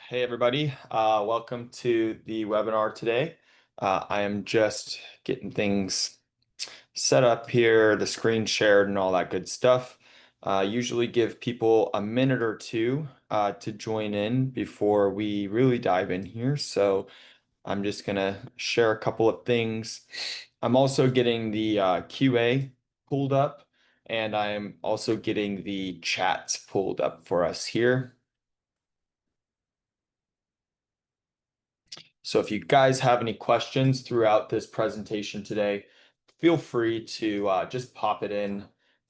Hey everybody, welcome to the webinar today. I am just getting things set up here, the screen shared and all that good stuff. Usually give people a minute or two to join in before we really dive in here. So I'm just gonna share a couple of things. I'm also getting the QA pulled up, and I'm also getting the chats pulled up for us here. So if you guys have any questions throughout this presentation today, feel free to just pop it in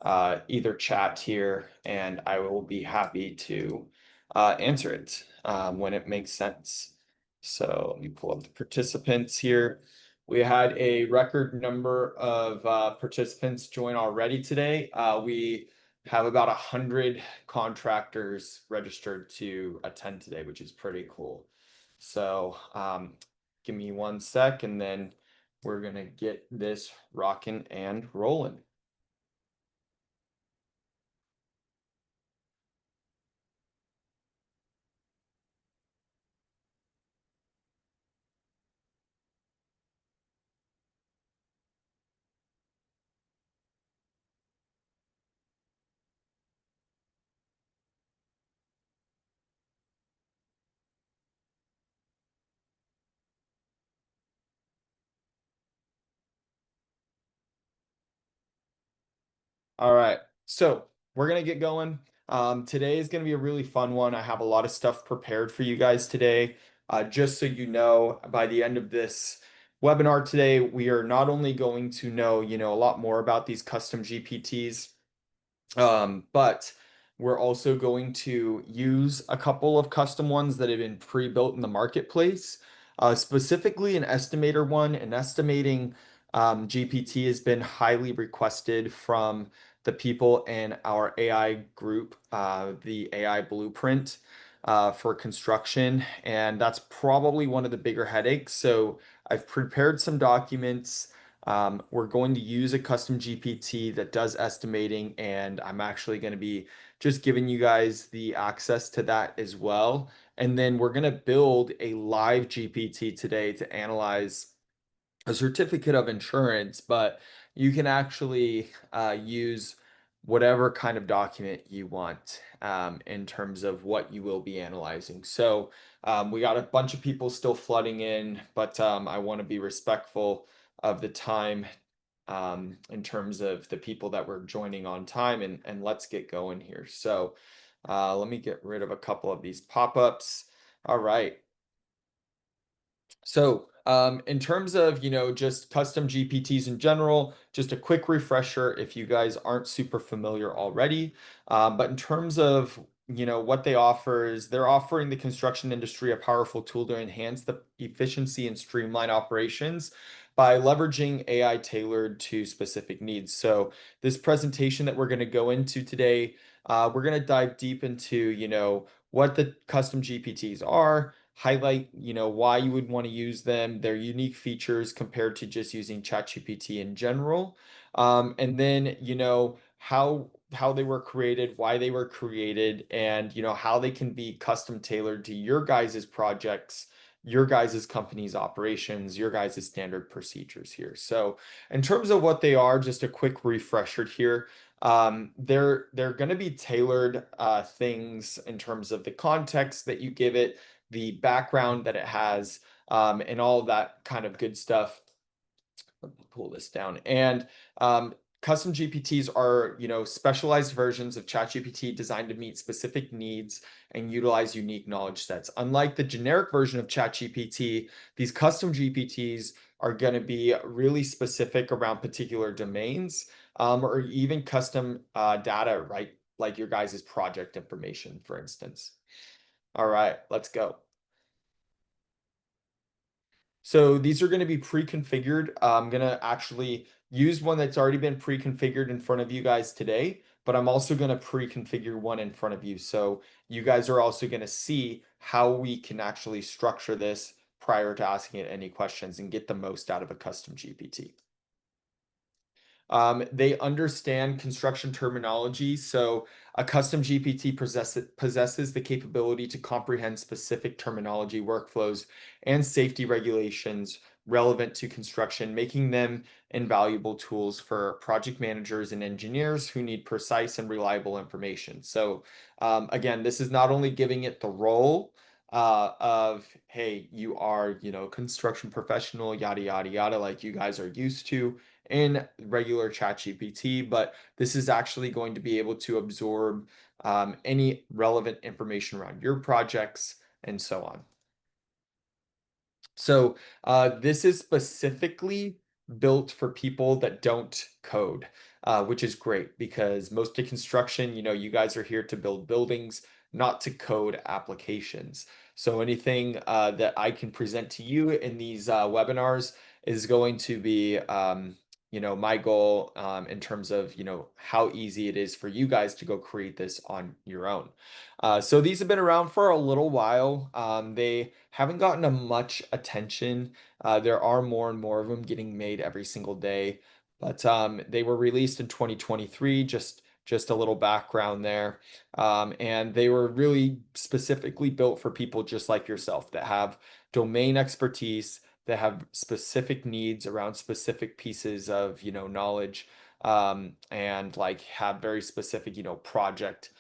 either chat here, and I will be happy to answer it when it makes sense. So let me pull up the participants here. We had a record number of participants join already today. We have about 100 contractors registered to attend today, which is pretty cool. So give me 1 sec and then we're gonna get this rocking and rolling. All right, so we're gonna get going. Today is gonna be a really fun one. I have a lot of stuff prepared for you guys today. Just so you know, by the end of this webinar today, we are not only going to know, a lot more about these custom GPTs, but we're also going to use a couple of custom ones that have been pre-built in the marketplace. Specifically an estimator one. An estimating GPT has been highly requested from the people in our AI group, the AI blueprint for construction, and that's probably one of the bigger headaches. So I've prepared some documents. We're going to use a custom GPT that does estimating, and I'm actually going to be just giving you guys the access to that as well. And then we're going to build a live GPT today to analyze a certificate of insurance, but you can actually use whatever kind of document you want in terms of what you will be analyzing. So we got a bunch of people still flooding in, but I want to be respectful of the time in terms of the people that were joining on time, and let's get going here. So let me get rid of a couple of these pop-ups. All right. So, in terms of, just custom GPTs in general, just a quick refresher if you guys aren't super familiar already. But in terms of, what they offer is they're offering the construction industry a powerful tool to enhance the efficiency and streamline operations by leveraging AI tailored to specific needs. So, this presentation that we're going to go into today, we're going to dive deep into, what the custom GPTs are, highlight, why you would want to use them, their unique features compared to just using ChatGPT in general. And then, how they were created, why they were created, and how they can be custom tailored to your guys' projects, your guys' company's operations, your guys' standard procedures here. So in terms of what they are, just a quick refresher here. They're going to be tailored things in terms of the context that you give it, the background that it has, and all of that kind of good stuff. Let me pull this down. And custom GPTs are, specialized versions of ChatGPT designed to meet specific needs and utilize unique knowledge sets. Unlike the generic version of ChatGPT, these custom GPTs are going to be really specific around particular domains, or even custom data, right? Like your guys' project information, for instance. All right, let's go. So these are going to be pre-configured. I'm going to actually use one that's already been pre-configured in front of you guys today, but I'm also going to pre-configure one in front of you. So you guys are also going to see how we can actually structure this prior to asking it any questions and get the most out of a custom GPT. They understand construction terminology, so a custom GPT possesses the capability to comprehend specific terminology, workflows, and safety regulations relevant to construction, making them invaluable tools for project managers and engineers who need precise and reliable information. So, again, this is not only giving it the role of, hey, you are, construction professional, yada, yada, yada, like you guys are used to in regular ChatGPT, but this is actually going to be able to absorb any relevant information around your projects and so on. So this is specifically built for people that don't code, which is great because most of construction, you guys are here to build buildings, not to code applications. So anything that I can present to you in these webinars is going to be, my goal in terms of, how easy it is for you guys to go create this on your own. So these have been around for a little while. They haven't gotten a much attention. There are more and more of them getting made every single day, but they were released in 2023. Just a little background there, and they were really specifically built for people just like yourself that have domain expertise, that have specific needs around specific pieces of knowledge, and like have very specific project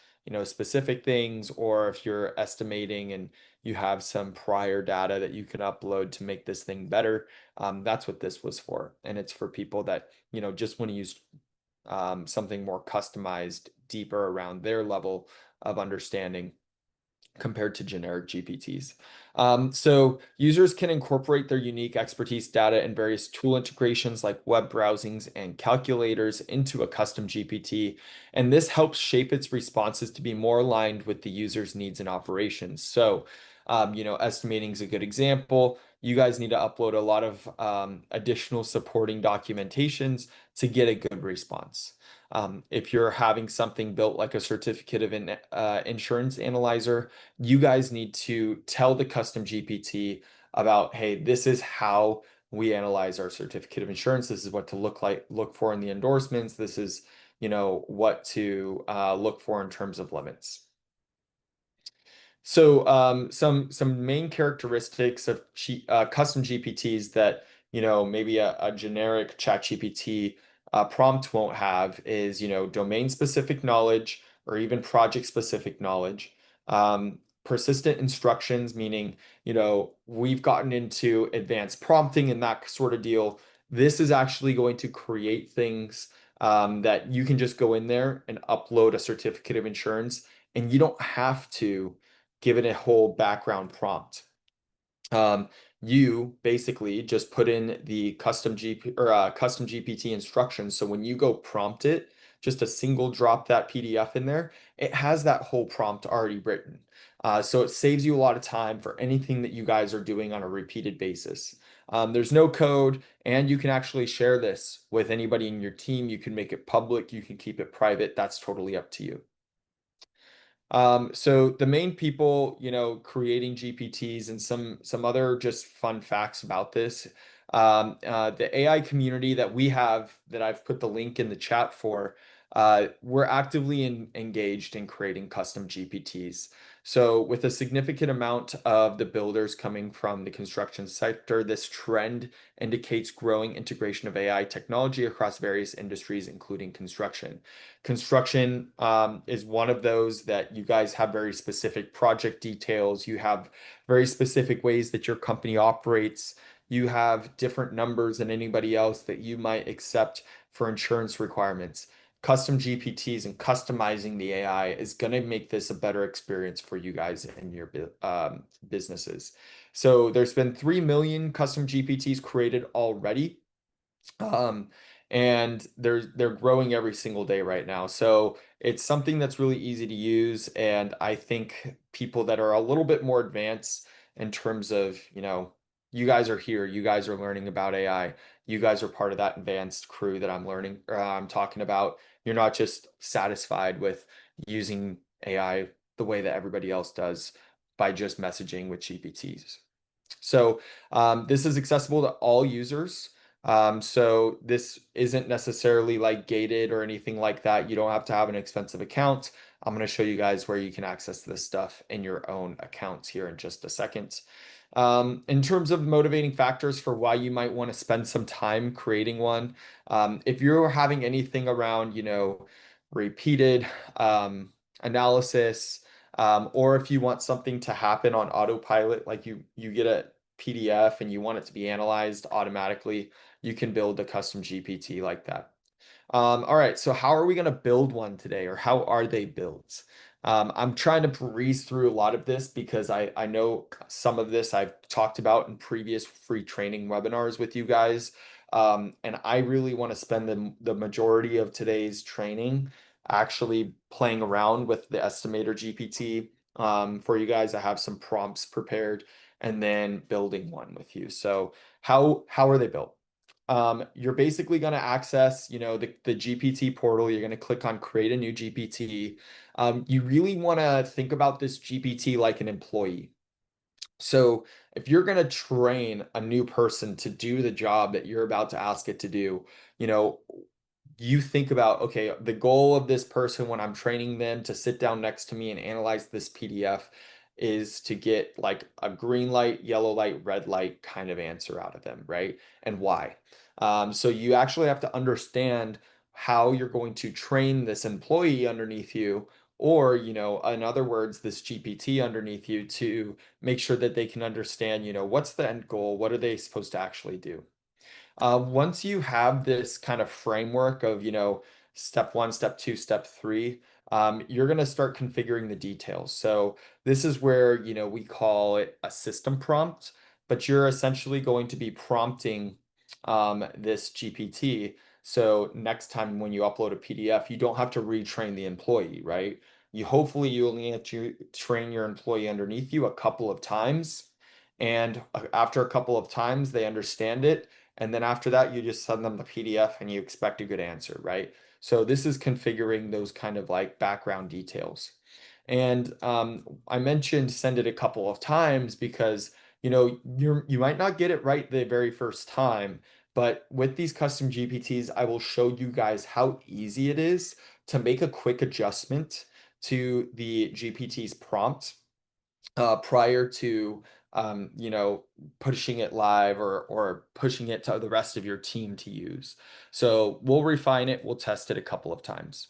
specific things, or if you're estimating and you have some prior data that you can upload to make this thing better, that's what this was for. And it's for people that, just want to use something more customized, deeper around their level of understanding compared to generic GPTs. So users can incorporate their unique expertise data and various tool integrations like web browsings and calculators into a custom GPT. And this helps shape its responses to be more aligned with the user's needs and operations. So, estimating is a good example. You guys need to upload a lot of additional supporting documentations to get a good response. If you're having something built like a certificate of insurance analyzer, you guys need to tell the custom GPT about, hey, this is how we analyze our certificate of insurance. This is what to look for in the endorsements. This is, what to look for in terms of limits. So some main characteristics of custom GPTs that maybe a generic chat GPT prompt won't have is domain specific knowledge or even project specific knowledge. Persistent instructions, meaning we've gotten into advanced prompting and that sort of deal. This is actually going to create things that you can just go in there and upload a certificate of insurance, and you don't have to give it a whole background prompt. You basically just put in the custom GPT instructions. So when you go prompt it, just a single drop that PDF in there, it has that whole prompt already written. So it saves you a lot of time for anything that you guys are doing on a repeated basis. There's no code, and you can actually share this with anybody in your team. You can make it public, you can keep it private. That's totally up to you. So the main people, creating GPTs and some other just fun facts about this. The AI community that we have, that I've put the link in the chat for, we're actively engaged in creating custom GPTs. So with a significant amount of the builders coming from the construction sector, this trend indicates growing integration of AI technology across various industries, including construction. Construction is one of those that you guys have very specific project details. You have very specific ways that your company operates. You have different numbers than anybody else that you might accept for insurance requirements. Custom GPTs and customizing the AI is going to make this a better experience for you guys and your businesses. So there's been 3 million custom GPTs created already. And they're growing every single day right now. So it's something that's really easy to use. And I think people that are a little bit more advanced in terms of, you guys are here, you guys are learning about AI, you guys are part of that advanced crew that I'm talking about. You're not just satisfied with using AI the way that everybody else does by just messaging with GPTs. So this is accessible to all users. So this isn't necessarily like gated or anything like that. You don't have to have an expensive account. I'm going to show you guys where you can access this stuff in your own accounts here in just a second. In terms of motivating factors for why you might want to spend some time creating one, if you're having anything around, repeated analysis, or if you want something to happen on autopilot, like you get a PDF and you want it to be analyzed automatically, you can build a custom GPT like that. All right, so how are we going to build one today, or how are they built? I'm trying to breeze through a lot of this because I know some of this I've talked about in previous free training webinars with you guys. And I really want to spend the majority of today's training actually playing around with the Estimator GPT. For you guys, I have some prompts prepared and then building one with you. So how are they built? You're basically going to access, the GPT portal. You're going to click on create a new GPT. You really want to think about this GPT like an employee. So if you're going to train a new person to do the job that you're about to ask it to do, you know, you think about, okay, the goal of this person when I'm training them to sit down next to me and analyze this PDF is to get like a green light, yellow light, red light kind of answer out of them, right? And why? So you actually have to understand how you're going to train this employee underneath you, or, in other words, this GPT underneath you to make sure that they can understand, what's the end goal? What are they supposed to actually do? Once you have this kind of framework of, step one, step two, step three, you're going to start configuring the details. So this is where, we call it a system prompt, but you're essentially going to be prompting this GPT. So next time when you upload a PDF, you don't have to retrain the employee, right? You only have to train your employee underneath you a couple of times. And after a couple of times, they understand it, and then after that, you just send them the PDF and you expect a good answer, right? So this is configuring those kind of like background details. And I mentioned send it a couple of times because you might not get it right the very first time, but with these custom GPTs, I will show you guys how easy it is to make a quick adjustment to the GPT's prompt prior to pushing it live or pushing it to the rest of your team to use. So we'll refine it, we'll test it a couple of times.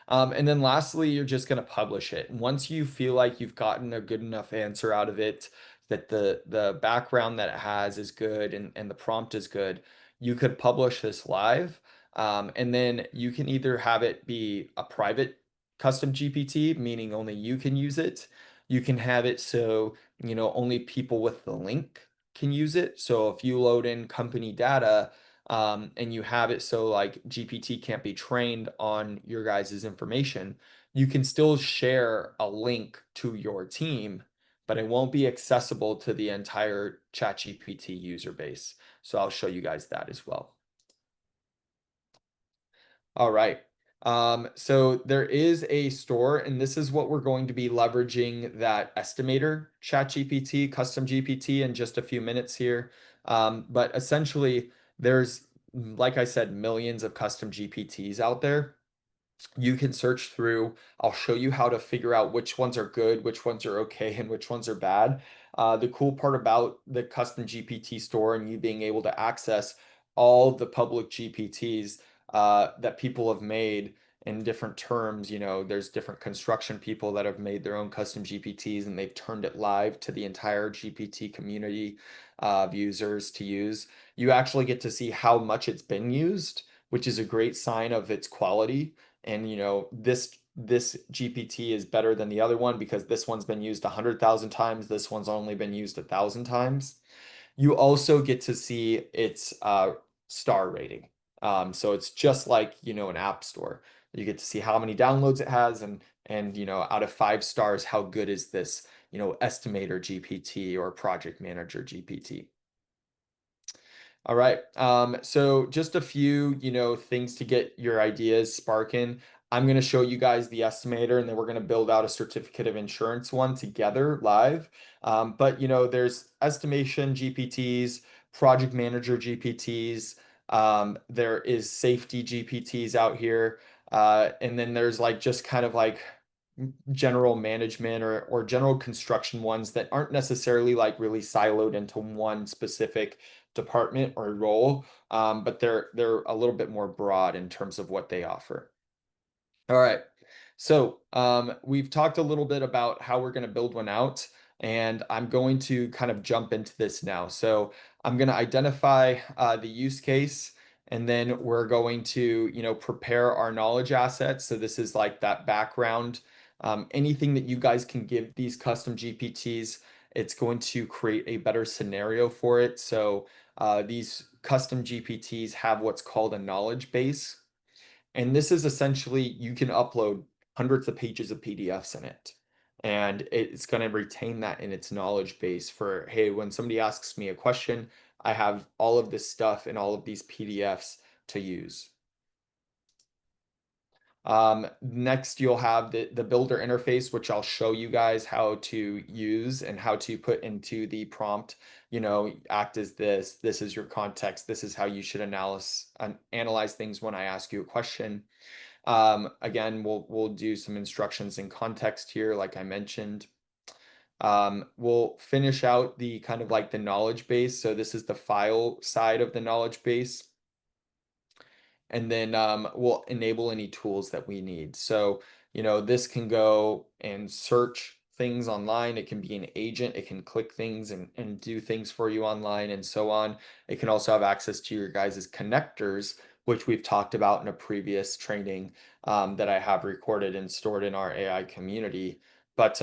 And then lastly, you're just going to publish it. Once you feel like you've gotten a good enough answer out of it, that the background that it has is good and the prompt is good, you could publish this live. And then you can either have it be a private custom GPT, meaning only you can use it. You can have it so, only people with the link can use it. So if you load in company data, and you have it so like GPT can't be trained on your guys' information, you can still share a link to your team, but it won't be accessible to the entire ChatGPT user base. So I'll show you guys that as well. All right. So there is a store, and this is what we're going to be leveraging that estimator ChatGPT, custom GPT in just a few minutes here. But essentially, there's, like I said, millions of custom GPTs out there. You can search through. I'll show you how to figure out which ones are good, which ones are okay, and which ones are bad. The cool part about the custom GPT store and you being able to access all the public GPTs that people have made in different terms. There's different construction people that have made their own custom GPTs and they've turned it live to the entire GPT community of users to use. You actually get to see how much it's been used, which is a great sign of its quality. And this GPT is better than the other one because this one's been used 100,000 times, this one's only been used 1,000 times. You also get to see its star rating. So it's just like, an app store. You get to see how many downloads it has and out of 5 stars, how good is this, estimator GPT or project manager GPT. All right. So just a few, things to get your ideas sparking. I'm going to show you guys the estimator and then we're going to build out a certificate of insurance one together live. But there's estimation GPTs, project manager GPTs, There is safety GPTs out here. And then there's like just kind of like general management or general construction ones that aren't necessarily like really siloed into one specific department or role, but they're a little bit more broad in terms of what they offer. All right. So we've talked a little bit about how we're going to build one out, and I'm going to kind of jump into this now. So I'm going to identify the use case, and then we're going to, prepare our knowledge assets. So this is like that background. Anything that you guys can give these custom GPTs, it's going to create a better scenario for it. So these custom GPTs have what's called a knowledge base. And this is essentially, you can upload hundreds of pages of PDFs in it. And it's going to retain that in its knowledge base for, hey, when somebody asks me a question, I have all of this stuff in all of these PDFs to use. Next, you'll have the builder interface, which I'll show you guys how to use and how to put into the prompt, act as this is your context, this is how you should analyze things when I ask you a question. Again, we'll do some instructions in context here, like I mentioned. We'll finish out the kind of like the knowledge base. So this is the file side of the knowledge base. And then we'll enable any tools that we need. So, this can go and search things online. It can be an agent. It can click things and do things for you online and so on. It can also have access to your guys' connectors, which we've talked about in a previous training that I have recorded and stored in our AI community. But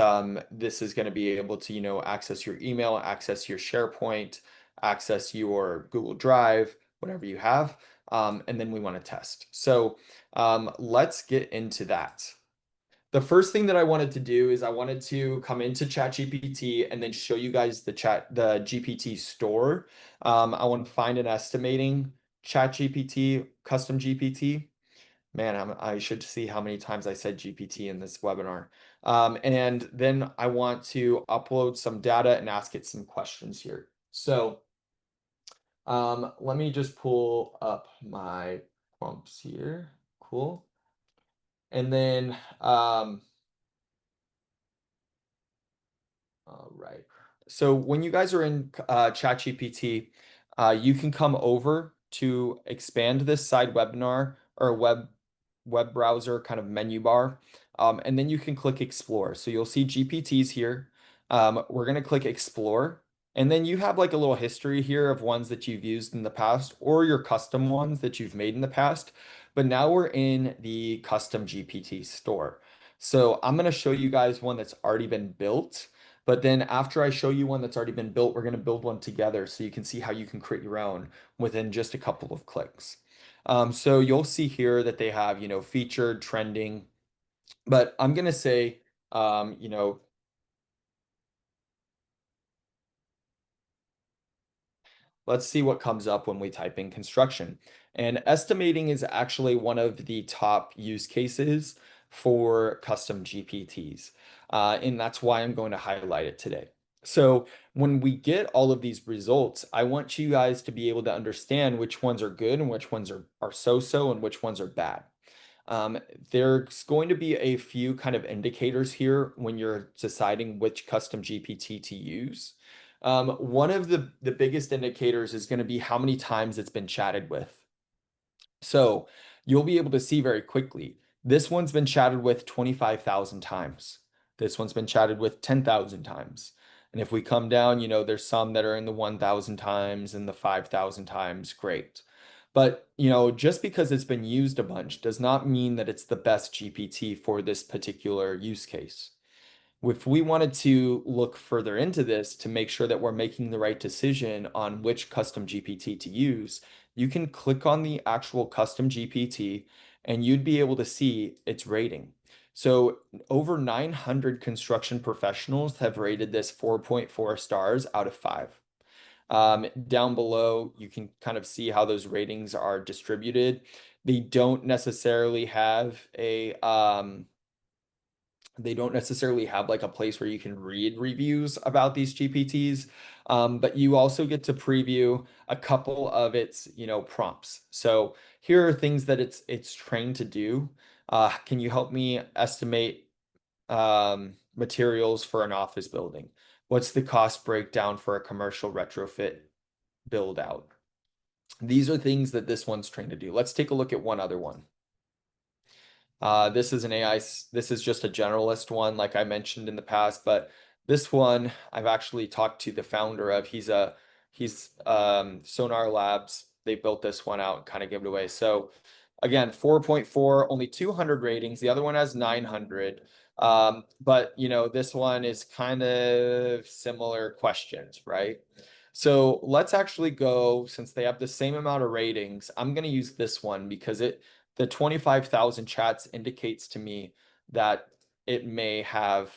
this is going to be able to, access your email, access your SharePoint, access your Google Drive, whatever you have. And then we want to test. So let's get into that. The first thing that I wanted to do is I wanted to come into ChatGPT and then show you guys the GPT store. I want to find an estimating ChatGPT, custom GPT. Man, I should see how many times I said GPT in this webinar. And then I want to upload some data and ask it some questions here. So let me just pull up my prompts here. Cool. And then, all right. So when you guys are in ChatGPT, you can come over to expand this side webinar or web browser kind of menu bar, and then you can click Explore. So you'll see GPTs here. We're going to click Explore, and then you have like a little history here of ones that you've used in the past or your custom ones that you've made in the past. But now we're in the custom GPT store. So I'm going to show you guys one that's already been built. But then after I show you one that's already been built, we're going to build one together so you can see how you can create your own within just a couple of clicks. So you'll see here that they have, featured, trending, but I'm going to say, um, you know, let's see what comes up when we type in construction. And estimating is actually one of the top use cases for custom GPTs. And that's why I'm going to highlight it today. So when we get all of these results, I want you guys to be able to understand which ones are good and which ones are so-so and which ones are bad. Um, there's going to be a few kind of indicators here when you're deciding which custom GPT to use. One of the biggest indicators is going to be how many times it's been chatted with. So you'll be able to see very quickly. This one's been chatted with 25,000 times. This one's been chatted with 10,000 times. And if we come down, there's some that are in the 1,000 times and the 5,000 times. Great. But, just because it's been used a bunch does not mean that it's the best GPT for this particular use case. If we wanted to look further into this to make sure that we're making the right decision on which custom GPT to use, you can click on the actual custom GPT and you'd be able to see its rating. So over 900 construction professionals have rated this 4.4 stars out of 5. Down below, you can kind of see how those ratings are distributed. They don't necessarily have They don't necessarily have like a place where you can read reviews about these GPTs, but you also get to preview a couple of its, prompts. So here are things that it's trained to do. Can you help me estimate materials for an office building? What's the cost breakdown for a commercial retrofit build out? These are things that this one's trained to do. Let's take a look at one other one. This is an AI, this is just a generalist one, like I mentioned in the past, but this one I've actually talked to the founder of. He's Sonar Labs. They built this one out and kind of give it away. So again, 4.4, only 200 ratings. The other one has 900. But this one is kind of similar questions, right? So let's actually go, since they have the same amount of ratings, I'm going to use this one because the 25,000 chats indicates to me that it may have,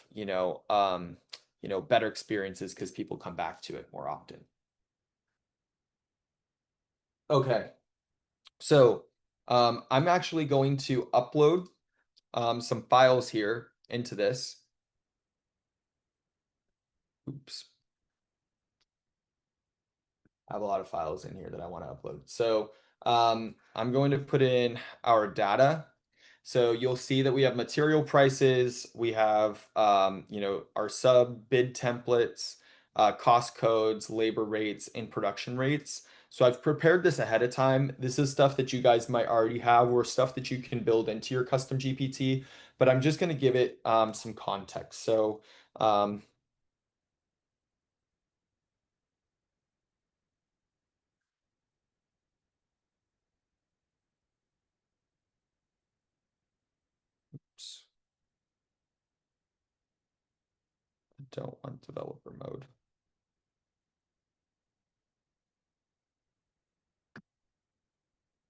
better experiences because people come back to it more often. Okay, so I'm actually going to upload some files here into this. Oops. I have a lot of files in here that I want to upload. So I'm going to put in our data. So you'll see that we have material prices, we have our sub bid templates, cost codes, labor rates, and production rates. So I've prepared this ahead of time. This is stuff that you guys might already have or stuff that you can build into your custom GPT, but I'm just going to give it some context. So um, oops, I don't want developer mode.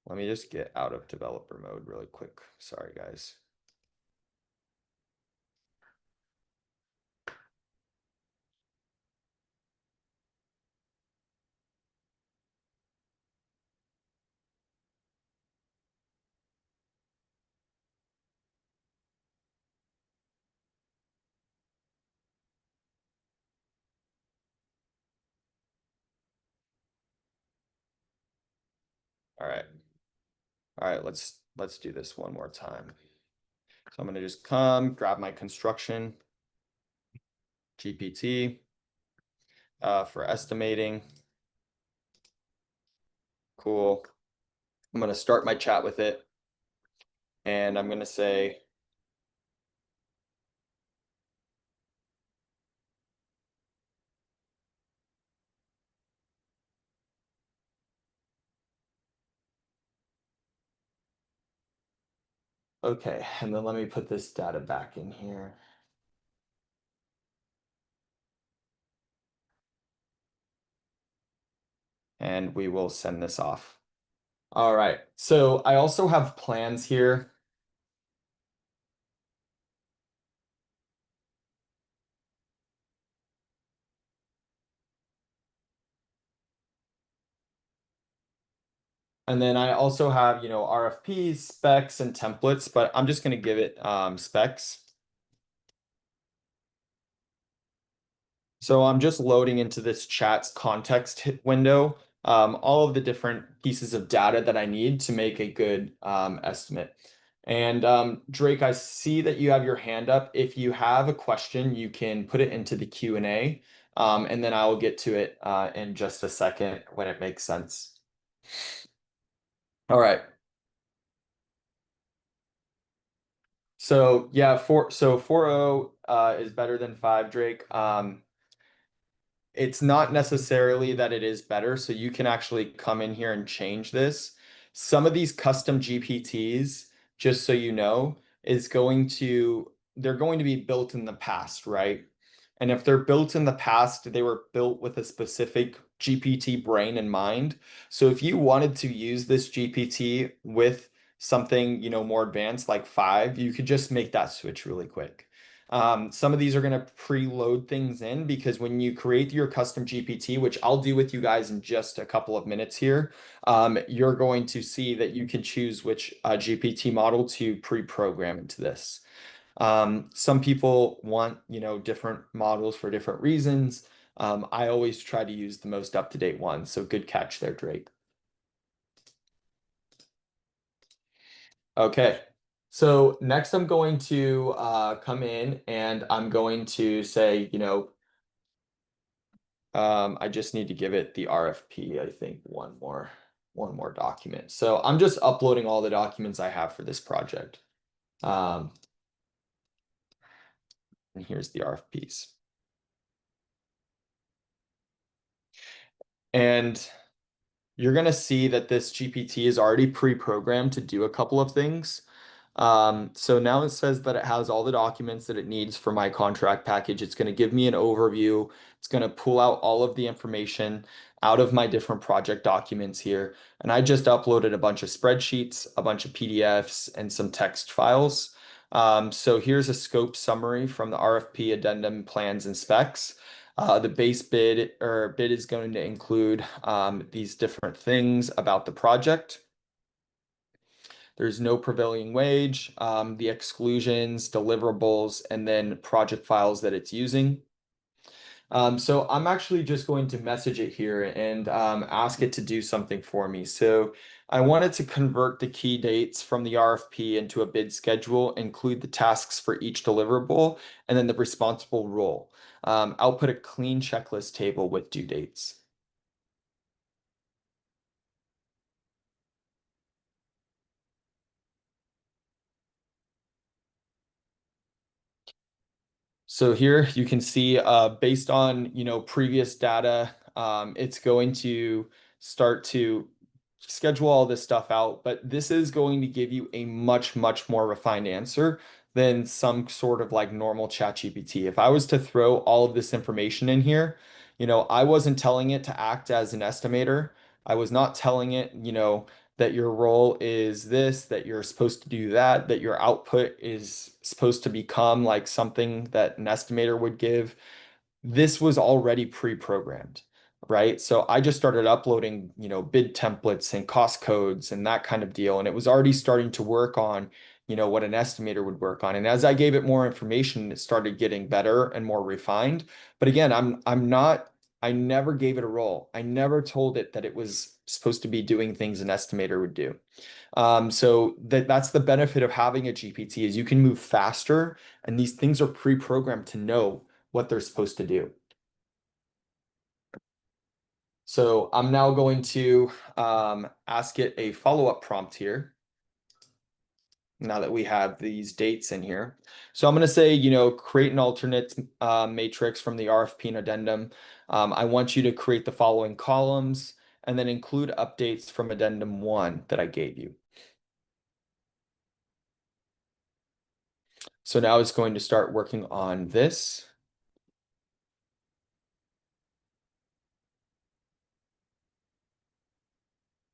Let me just get out of developer mode really quick. Sorry, guys. All right. All right, let's do this one more time. So I'm gonna just come grab my construction GPT for estimating. Cool. I'm gonna start my chat with it, and I'm gonna say, okay, and then let me put this data back in here. And we will send this off. All right, so I also have plans here. And then I also have, RFPs, specs, and templates, but I'm just gonna give it specs. So I'm just loading into this chat's context window, all of the different pieces of data that I need to make a good estimate. And Drake, I see that you have your hand up. If you have a question, you can put it into the Q&A, and then I will get to it in just a second when it makes sense. All right. So yeah, 4.0 is better than 5, Drake. It's not necessarily that it is better, so you can actually come in here and change this. Some of these custom GPTs, just so you know, they're going to be built in the past, right? And if they're built in the past, they were built with a specific GPT brain in mind. So if you wanted to use this GPT with something, more advanced like 5, you could just make that switch really quick. Some of these are going to preload things in because when you create your custom GPT, which I'll do with you guys in just a couple of minutes here, you're going to see that you can choose which GPT model to pre-program into this. Some people want, different models for different reasons. I always try to use the most up-to-date one. So good catch there, Drake. Okay. So next I'm going to come in and I'm going to say, I just need to give it the RFP, I think, one more document. So I'm just uploading all the documents I have for this project. Um, and here's the RFPs. And you're going to see that this GPT is already pre-programmed to do a couple of things. So now it says that it has all the documents that it needs for my contract package. It's going to give me an overview. It's going to pull out all of the information out of my different project documents here. And I just uploaded a bunch of spreadsheets, a bunch of PDFs, and some text files. So here's a scope summary from the RFP addendum plans and specs. The base bid or bid is going to include these different things about the project. There's no prevailing wage, the exclusions, deliverables, and then project files that it's using. So I'm actually just going to message it here and ask it to do something for me. So I wanted to convert the key dates from the RFP into a bid schedule, include the tasks for each deliverable, and then the responsible role. Output a clean checklist table with due dates. So here you can see, based on, previous data, it's going to start to schedule all this stuff out, but this is going to give you a much, much more refined answer than some sort of like normal chat GPT. If I was to throw all of this information in here, I wasn't telling it to act as an estimator. I was not telling it, that your role is this, that you're supposed to do that, that your output is supposed to become like something that an estimator would give. This was already pre-programmed, right? So I just started uploading, bid templates and cost codes and that kind of deal. And it was already starting to work on, what an estimator would work on. And as I gave it more information, it started getting better and more refined. But again, I never gave it a role. I never told it that it was supposed to be doing things an estimator would do. So that's the benefit of having a GPT is you can move faster and these things are pre-programmed to know what they're supposed to do. So I'm now going to ask it a follow-up prompt here now that we have these dates in here. So I'm going to say, create an alternate matrix from the RFP and addendum. I want you to create the following columns and then include updates from addendum 1 that I gave you. So now it's going to start working on this.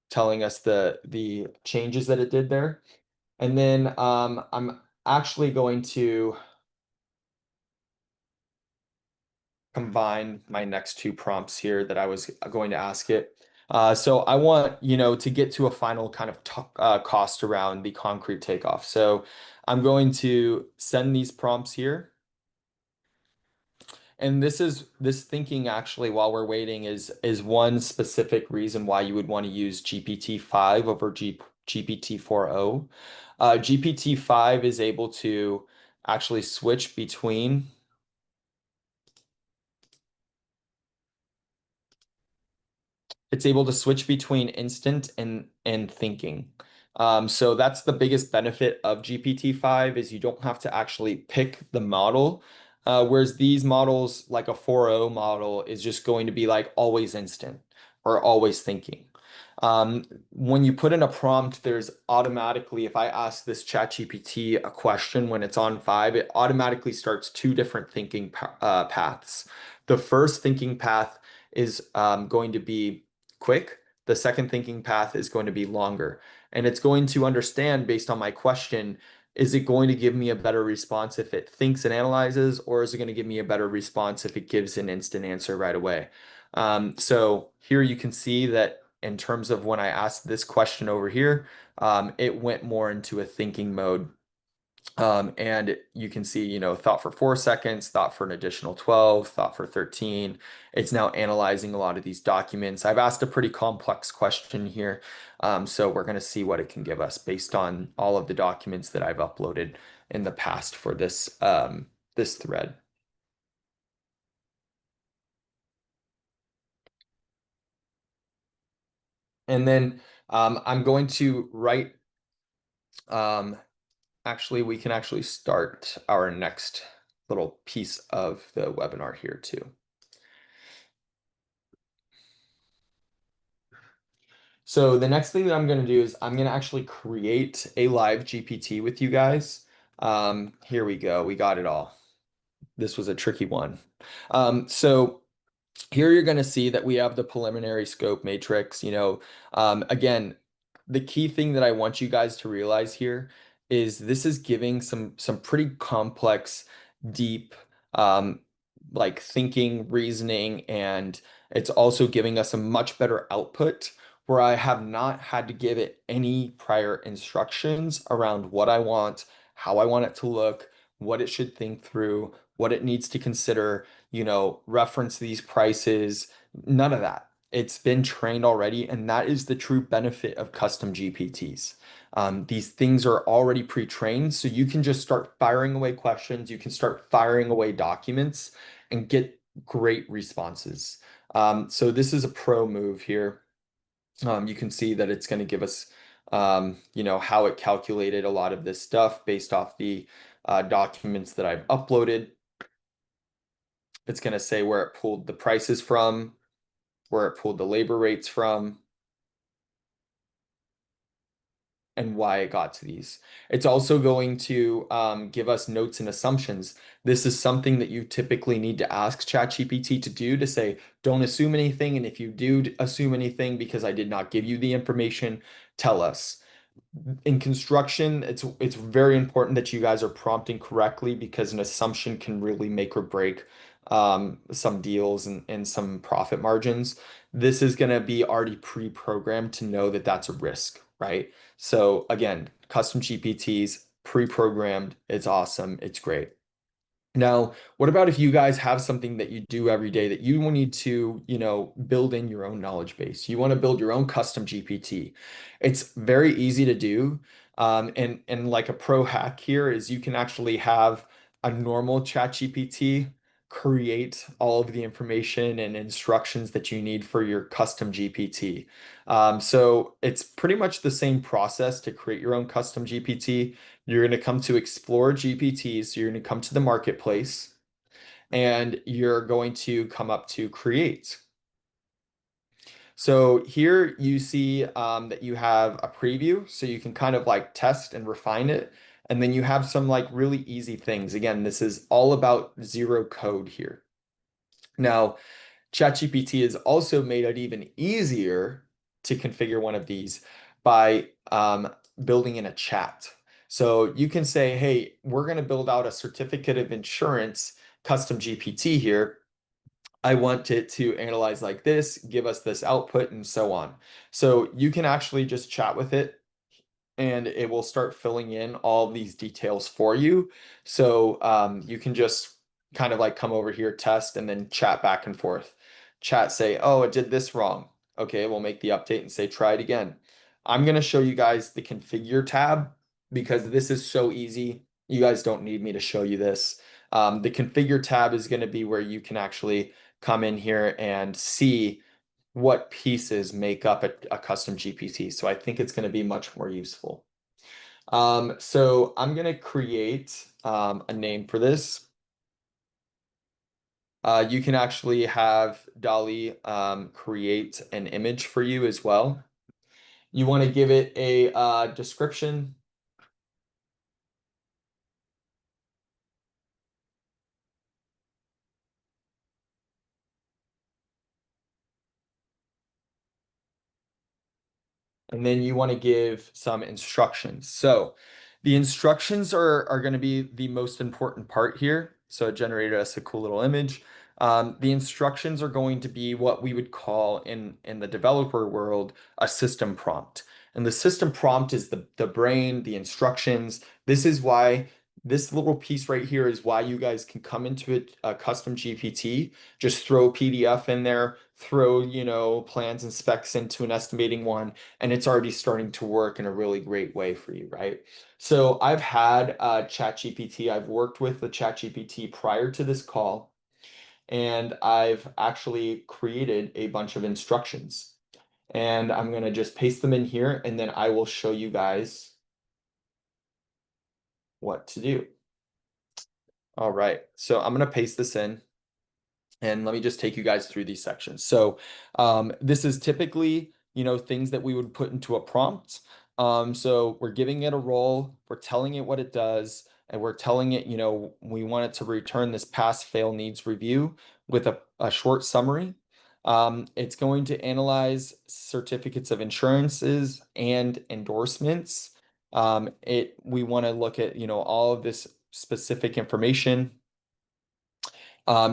Telling us the changes that it did there. And then I'm actually going to combine my next two prompts here that I was going to ask it. So I want, to get to a final kind of cost around the concrete takeoff. So I'm going to send these prompts here. And this thinking actually while we're waiting is one specific reason why you would want to use GPT-5 over GPT-4o. GPT-5 is able to actually switch between it's able to switch between instant and thinking. So that's the biggest benefit of GPT-5 is you don't have to actually pick the model. Whereas these models, like a 4.0 model, is just going to be like always instant or always thinking. When you put in a prompt, there's automatically, if I ask this ChatGPT a question when it's on 5, it automatically starts two different thinking paths. The first thinking path is going to be quick. The second thinking path is going to be longer. And it's going to understand based on my question, is it going to give me a better response if it thinks and analyzes, or is it going to give me a better response if it gives an instant answer right away? So here you can see that in terms of when I asked this question over here, it went more into a thinking mode. And you can see, thought for 4 seconds, thought for an additional 12, thought for 13. It's now analyzing a lot of these documents. I've asked a pretty complex question here. So we're going to see what it can give us based on all of the documents that I've uploaded in the past for this thread. And then I'm going to write, um, actually, we can actually start our next little piece of the webinar here too. So the next thing that I'm going to do is I'm going to actually create a live GPT with you guys. Here we go. We got it all. This was a tricky one. So here you're going to see that we have the preliminary scope matrix. Again, the key thing that I want you guys to realize here is this is giving some pretty complex, deep, um, like thinking, reasoning, and it's also giving us a much better output where I have not had to give it any prior instructions around what I want, how I want it to look, what it should think through, what it needs to consider, reference these prices, none of that. It's been trained already, and that is the true benefit of custom GPTs. These things are already pre-trained, so you can just start firing away questions, you can start firing away documents and get great responses. So this is a pro move here. You can see that it's going to give us, how it calculated a lot of this stuff based off the documents that I've uploaded. It's going to say where it pulled the prices from, where it pulled the labor rates from, and why it got to these. It's also going to give us notes and assumptions. This is something that you typically need to ask ChatGPT to do, to say, don't assume anything. And if you do assume anything because I did not give you the information, tell us. In construction, it's very important that you guys are prompting correctly because an assumption can really make or break some deals and some profit margins. This is going to be already pre-programmed to know that that's a risk, right? So again, custom GPTs, pre-programmed, it's awesome, it's great. Now, what about if you guys have something that you do every day that you need to, build in your own knowledge base? You want to build your own custom GPT. It's very easy to do. And like a pro hack here is you can actually have a normal chat GPT create all of the information and instructions that you need for your custom GPT. So it's pretty much the same process to create your own custom GPT. You're going to come to explore GPTs. So you're going to come to the marketplace and you're going to come up to create. So here you see that you have a preview, so you can kind of like test and refine it. And then you have some like really easy things. Again, this is all about zero code here. Now, ChatGPT has also made it even easier to configure one of these by building in a chat. So you can say, hey, we're going to build out a certificate of insurance custom GPT here. I want it to analyze like this, give us this output, and so on. So you can actually just chat with it and it will start filling in all these details for you. So you can just kind of like come over here, test, and then chat back and forth. Chat say, oh, it did this wrong. Okay, we'll make the update and say, try it again. I'm going to show you guys the configure tab because this is so easy. You guys don't need me to show you this. The configure tab is going to be where you can actually come in here and see what pieces make up a custom GPT. So I think it's going to be much more useful. So I'm going to create a name for this. You can actually have Dolly create an image for you as well. You want to give it a description. And then you want to give some instructions. So the instructions are going to be the most important part here. So it generated us a cool little image. The instructions are going to be what we would call in the developer world a system prompt. And the system prompt is the brain, the instructions. This is why this little piece right here is why you guys can come into a custom GPT, just throw a PDF in there, throw, plans and specs into an estimating one, and it's already starting to work in a really great way for you, right? So I've had ChatGPT. I've worked with the ChatGPT prior to this call, and I've actually created a bunch of instructions. And I'm going to just paste them in here, and then I will show you guys what to do. All right, so I'm going to paste this in. And let me just take you guys through these sections. So this is typically, things that we would put into a prompt. So we're giving it a role, we're telling it what it does, and we're telling it, we want it to return this pass fail needs review with a short summary. It's going to analyze certificates of insurances and endorsements. We want to look at, all of this specific information.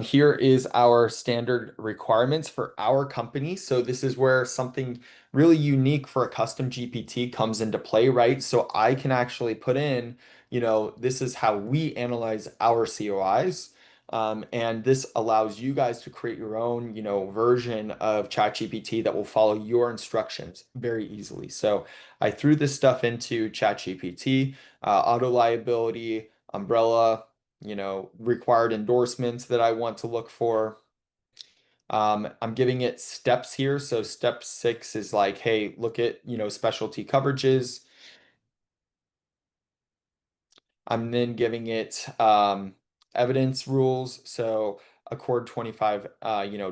Here is our standard requirements for our company. So this is where something really unique for a custom GPT comes into play, right? So I can actually put in, this is how we analyze our COIs. And this allows you guys to create your own, version of ChatGPT that will follow your instructions very easily. So I threw this stuff into ChatGPT, auto liability, umbrella, required endorsements that I want to look for. I'm giving it steps here. So step 6 is like, hey, look at, specialty coverages. I'm then giving it evidence rules. So accord 25,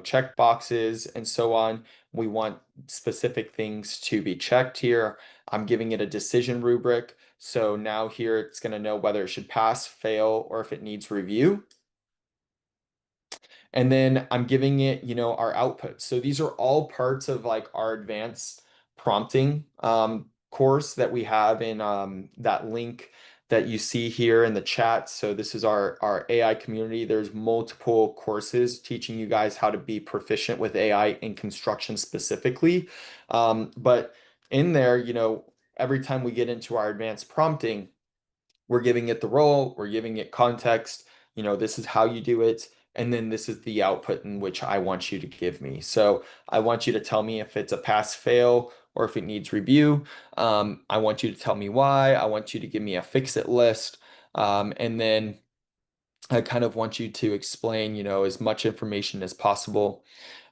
check boxes and so on. We want specific things to be checked here. I'm giving it a decision rubric. So now here it's going to know whether it should pass, fail, or if it needs review. And then I'm giving it, our output. So these are all parts of like our advanced prompting course that we have in that link that you see here in the chat. So this is our AI community. There's multiple courses teaching you guys how to be proficient with AI in construction specifically. But in there, every time we get into our advanced prompting, we're giving it the role, we're giving it context, this is how you do it, and then this is the output in which I want you to give me. So I want you to tell me if it's a pass fail or if it needs review. I want you to tell me why. I want you to give me a fix it list. And then I kind of want you to explain, as much information as possible.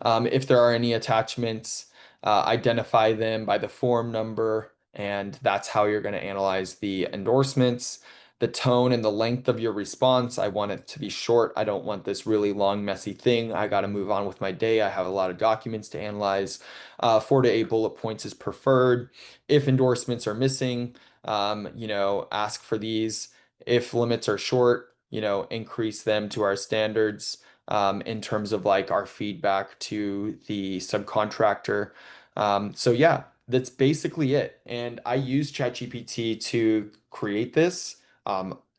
If there are any attachments, identify them by the form number, and that's how you're going to analyze the endorsements. The tone and the length of your response, I want it to be short. I don't want this really long, messy thing. I got to move on with my day. I have a lot of documents to analyze. 4 to 8 bullet points is preferred. If endorsements are missing, ask for these. If limits are short, increase them to our standards in terms of like our feedback to the subcontractor. So yeah, that's basically it. And I use ChatGPT to create this,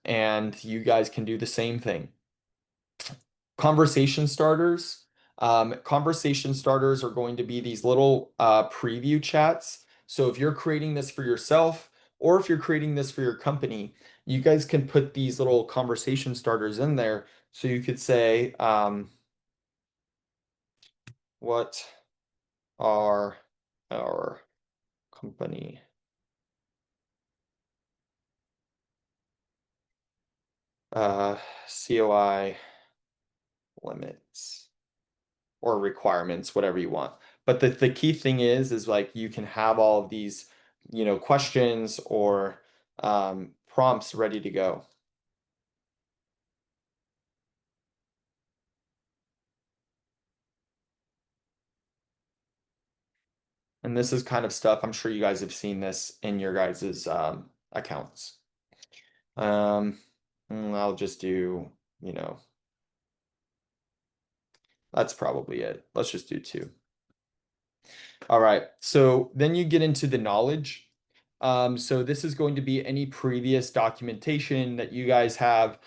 and you guys can do the same thing. Conversation starters. Conversation starters are going to be these little preview chats. So if you're creating this for yourself, or if you're creating this for your company, you guys can put these little conversation starters in there. So you could say, what are our company COI limits or requirements, whatever you want. But the key thing is like you can have all of these, questions or prompts ready to go. And this is kind of stuff, I'm sure you guys have seen this in your guys's accounts. I'll just do, that's probably it. Let's just do 2. All right, so then you get into the knowledge. So this is going to be any previous documentation that you guys have.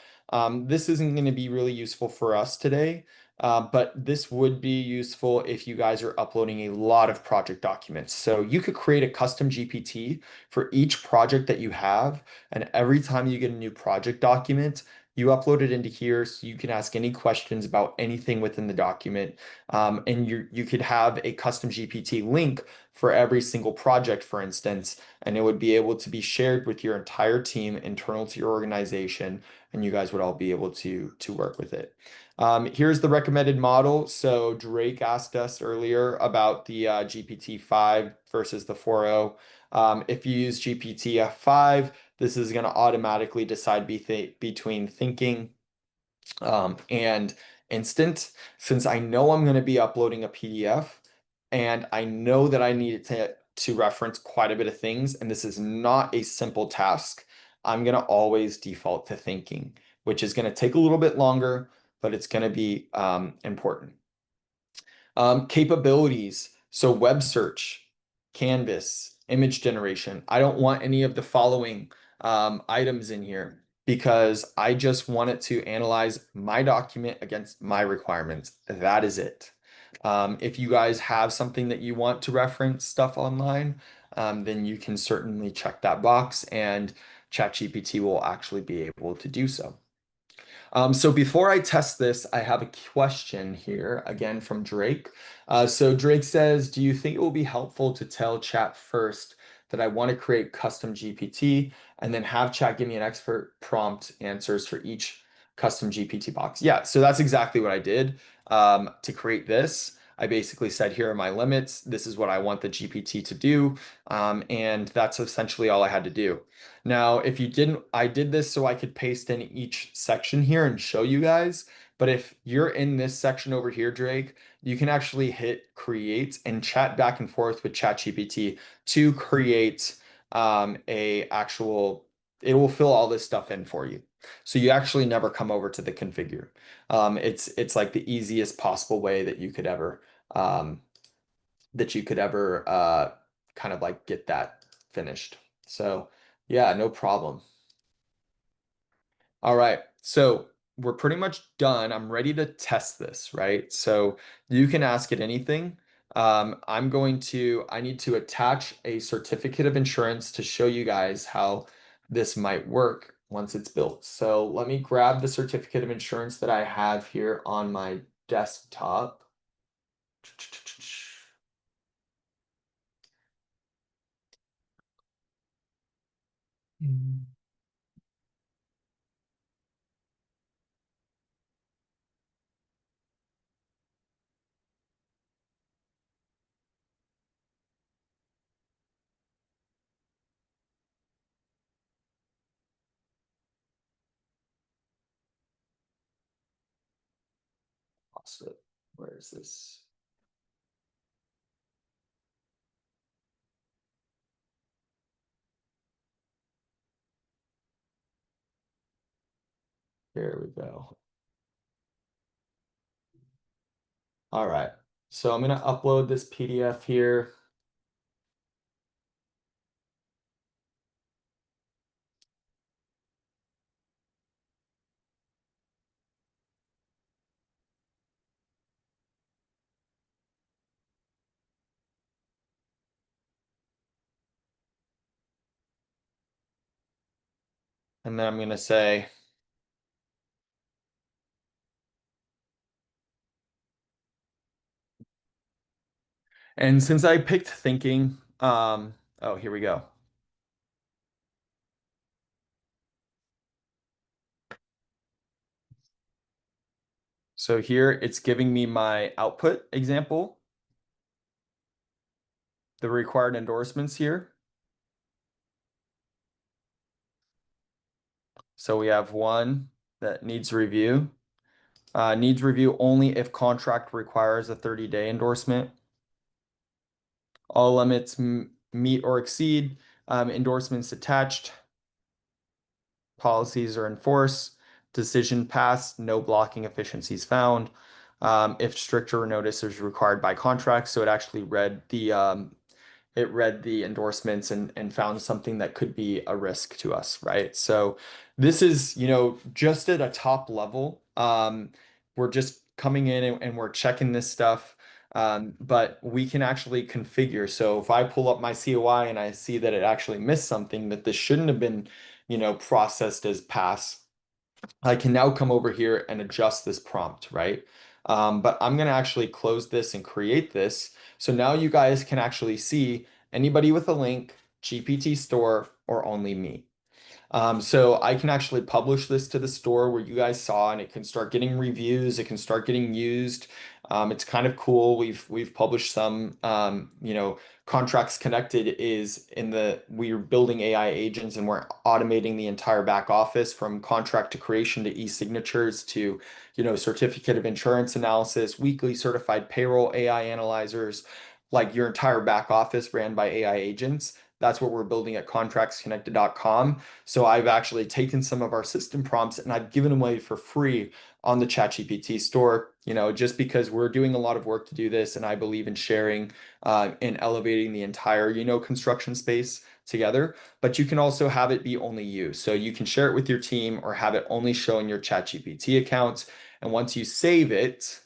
This isn't going to be really useful for us today. but this would be useful if you guys are uploading a lot of project documents. So you could create a custom GPT for each project that you have, and every time you get a new project document, you upload it into here so you can ask any questions about anything within the document. And you could have a custom GPT link for every single project, for instance, and it would be able to be shared with your entire team internal to your organization, and you guys would all be able to work with it. Here's the recommended model. So Drake asked us earlier about the GPT-5 versus the 4.0. If you use GPT-5, this is going to automatically decide between thinking and instant. Since I know I'm going to be uploading a PDF and I know that I need to reference quite a bit of things, and this is not a simple task, I'm going to always default to thinking, which is going to take a little bit longer, but it's going to be important. Capabilities. So web search, Canvas, image generation. I don't want any of the following items in here because I just want it to analyze my document against my requirements. That is it. If you guys have something that you want to reference stuff online, then you can certainly check that box and ChatGPT will actually be able to do so. So before I test this, I have a question here again from Drake. So Drake says, do you think it will be helpful to tell chat first that I want to create custom GPT and then have chat give me an expert prompt answers for each custom GPT box? Yeah, so that's exactly what I did to create this. I basically said, here are my limits. This is what I want the GPT to do. And that's essentially all I had to do. Now, if you didn't, I did this so I could paste in each section here and show you guys. But if you're in this section over here, Drake, you can actually hit create and chat back and forth with ChatGPT to create a actual, it will fill all this stuff in for you. So you actually never come over to the configure. It's like the easiest possible way um, that you could ever kind of like get that finished. So yeah, no problem. All right, so we're pretty much done. I'm ready to test this, right? So you can ask it anything. I need to attach a certificate of insurance to show you guys how this might work once it's built. So let me grab the certificate of insurance that I have here on my desktop. Lost it. Where is this? Here we go. All right. So I'm going to upload this PDF here. And then I'm going to say, and since I picked thinking, oh, here we go. So here it's giving me my output example, the required endorsements here. So we have one that needs review. Needs review only if contract requires a 30-day endorsement. All limits meet or exceed. Endorsements attached. Policies are enforced. Decision passed. No blocking efficiencies found. If stricter notice is required by contract, so it actually read the endorsements and found something that could be a risk to us, right? So this is, just at a top level. We're just coming in and we're checking this stuff. But we can actually configure. So if I pull up my COI and I see that it actually missed something, that this shouldn't have been, processed as pass, I can now come over here and adjust this prompt, right? But I'm going to actually close this and create this. So now you guys can actually see anybody with a link, GPT store, or only me. So I can actually publish this to the store where you guys saw, and it can start getting reviews. It can start getting used. It's kind of cool. We've published some. Contracts Connected is we're building AI agents and we're automating the entire back office from contract to creation to e-signatures to, certificate of insurance analysis, weekly certified payroll AI analyzers, like your entire back office ran by AI agents. That's what we're building at contractsconnected.com. So I've actually taken some of our system prompts and I've given them away for free on the ChatGPT store, just because we're doing a lot of work to do this. And I believe in sharing and elevating the entire, construction space together. But you can also have it be only you. So you can share it with your team or have it only show in your ChatGPT account. And once you save it,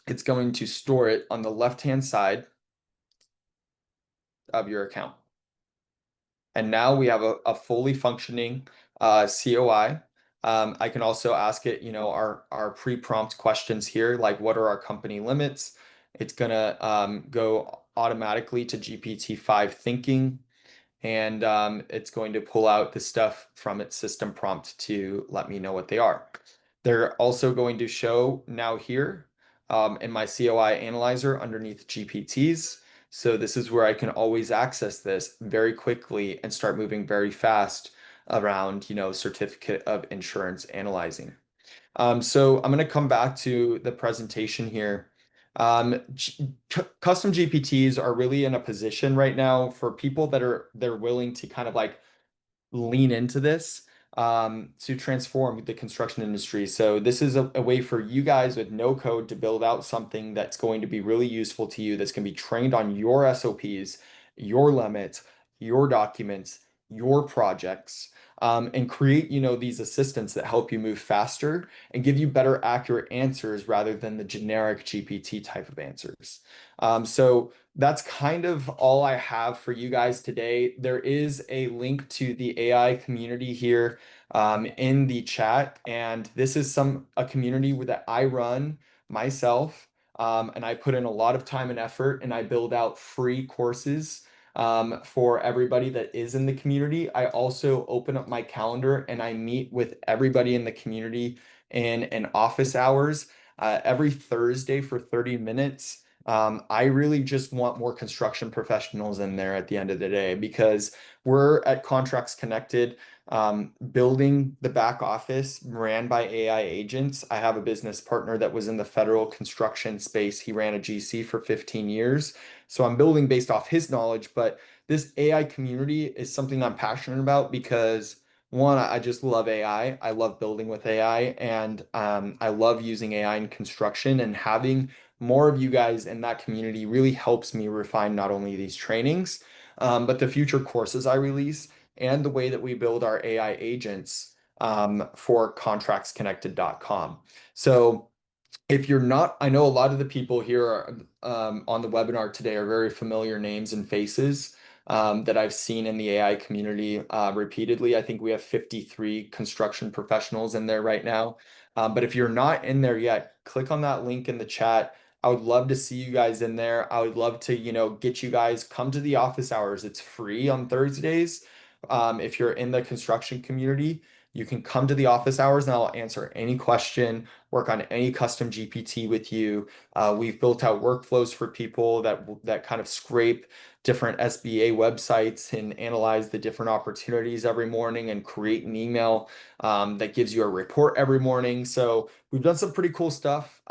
it's going to store it on the left-hand side of your account. And now we have a fully functioning COI. I can also ask it, our pre-prompt questions here, like what are our company limits? It's gonna go automatically to GPT-5 thinking, and it's going to pull out the stuff from its system prompt to let me know what they are. They're also going to show now here in my COI analyzer underneath GPTs. So this is where I can always access this very quickly and start moving very fast around, certificate of insurance analyzing. So I'm going to come back to the presentation here. Custom GPTs are really in a position right now for people they're willing to kind of like lean into this to transform the construction industry. So this is a way for you guys with no code to build out something that's going to be really useful to you, that's going to be trained on your SOPs, your limits, your documents, your projects, and create, these assistants that help you move faster and give you better accurate answers rather than the generic GPT type of answers. So that's kind of all I have for you guys today. There is a link to the AI community here in the chat, and this is a community that I run myself, and I put in a lot of time and effort, and I build out free courses for everybody that is in the community. I also open up my calendar and I meet with everybody in the community in an office hours every Thursday for 30 minutes. I really just want more construction professionals in there at the end of the day because we're at Contracts Connected, building the back office ran by AI agents. I have a business partner that was in the federal construction space. He ran a GC for 15 years. So I'm building based off his knowledge, but this AI community is something I'm passionate about because one, I just love AI. I love building with AI, and I love using AI in construction, and having more of you guys in that community really helps me refine not only these trainings, but the future courses I release and the way that we build our AI agents for contractsconnected.com. So if you're not, I know a lot of the people here on the webinar today are very familiar names and faces that I've seen in the AI community repeatedly. I think we have 53 construction professionals in there right now. But if you're not in there yet, click on that link in the chat. I would love to see you guys in there. I would love to, get you guys come to the office hours. It's free on Thursdays. If you're in the construction community, you can come to the office hours and I'll answer any question, work on any custom GPT with you. We've built out workflows for people that kind of scrape different SBA websites and analyze the different opportunities every morning and create an email that gives you a report every morning. So we've done some pretty cool stuff.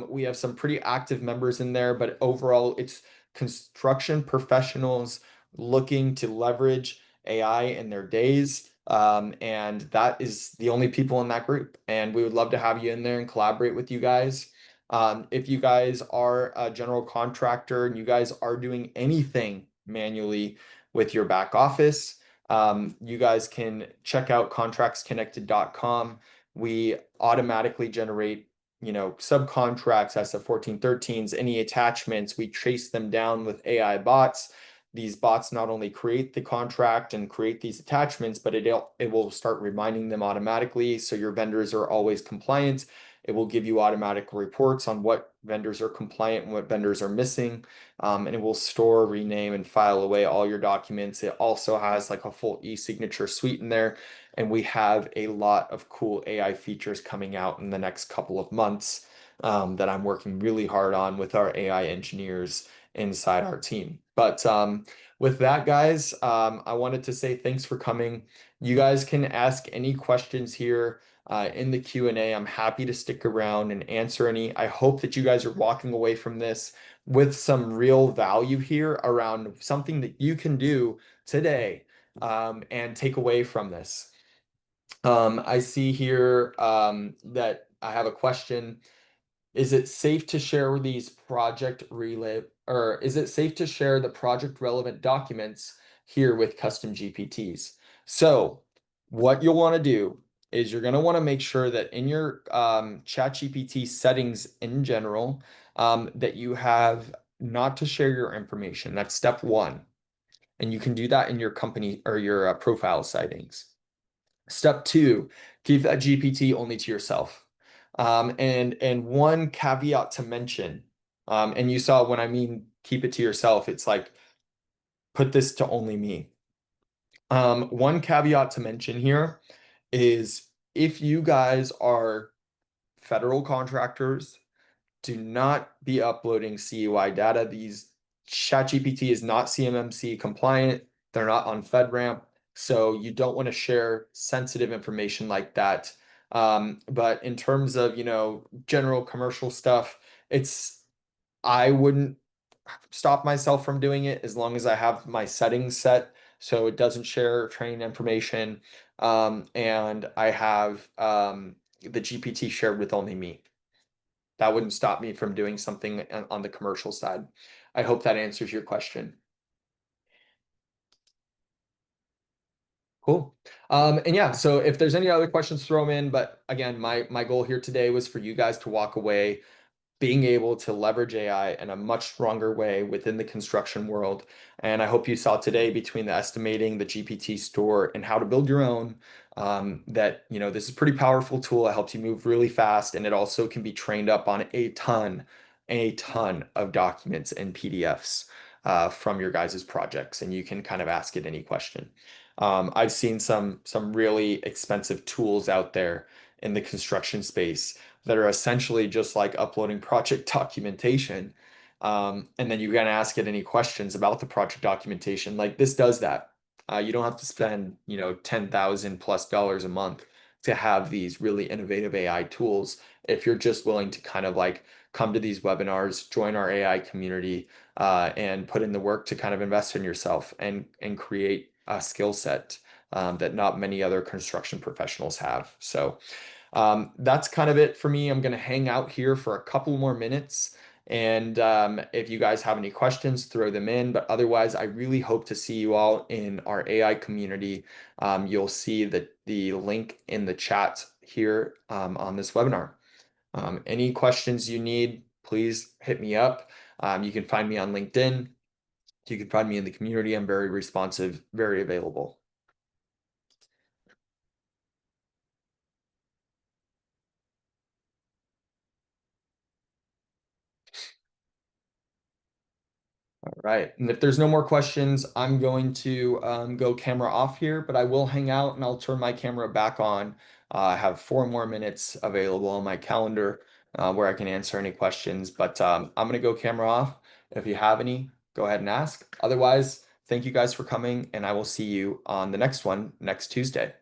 We have some pretty active members in there, but overall, it's construction professionals looking to leverage AI in their days. And that is the only people in that group. And we would love to have you in there and collaborate with you guys. If you guys are a general contractor and you guys are doing anything manually with your back office, you guys can check out contractsconnected.com. We automatically generate, subcontracts, SF-1413s, any attachments. We trace them down with AI bots. These bots not only create the contract and create these attachments, but it will start reminding them automatically. So your vendors are always compliant. It will give you automatic reports on what vendors are compliant and what vendors are missing. And it will store, rename, and file away all your documents. It also has like a full e-signature suite in there. And we have a lot of cool AI features coming out in the next couple of months that I'm working really hard on with our AI engineers inside our team. But with that, guys, I wanted to say thanks for coming. You guys can ask any questions here in the Q&A. I'm happy to stick around and answer any. I hope that you guys are walking away from this with some real value here around something that you can do today and take away from this. I see here that I have a question. Is it safe to share these project relay, or is it safe to share the project relevant documents here with custom GPTs? So what you'll want to do is you're going to want to make sure that in your ChatGPT settings in general, that you have not to share your information. That's step one. And you can do that in your company or your profile settings. Step two, keep that GPT only to yourself. And one caveat to mention, and you saw when I mean keep it to yourself, it's like put this to only me. One caveat to mention here is if you guys are federal contractors, do not be uploading CUI data. These ChatGPT is not CMMC compliant. They're not on FedRAMP. So you don't want to share sensitive information like that. But in terms of, general commercial stuff, I wouldn't stop myself from doing it as long as I have my settings set so it doesn't share training information. And I have the GPT shared with only me. That wouldn't stop me from doing something on the commercial side. I hope that answers your question. Cool. And yeah, so if there's any other questions, throw them in. But again, my goal here today was for you guys to walk away being able to leverage AI in a much stronger way within the construction world. And I hope you saw today between the estimating, the GPT store, and how to build your own, that, this is a pretty powerful tool. It helps you move really fast, and it also can be trained up on a ton of documents and PDFs from your guys' projects, and you can kind of ask it any question. I've seen some really expensive tools out there in the construction space that are essentially just like uploading project documentation. And then you're going to ask it any questions about the project documentation. Like this does that. You don't have to spend, $10,000+ a month to have these really innovative AI tools if you're just willing to kind of like come to these webinars, join our AI community, and put in the work to kind of invest in yourself and create a skill set that not many other construction professionals have. So that's kind of it for me. I'm going to hang out here for a couple more minutes. And if you guys have any questions, throw them in. But otherwise, I really hope to see you all in our AI community. You'll see the link in the chat here on this webinar. Any questions you need, please hit me up. You can find me on LinkedIn. You can find me in the community. I'm very responsive, very available. All right. And if there's no more questions, I'm going to go camera off here, but I will hang out and I'll turn my camera back on. I have 4 more minutes available on my calendar where I can answer any questions, but I'm going to go camera off. If you have any, go ahead and ask. Otherwise, thank you guys for coming, and I will see you on the next one next Tuesday.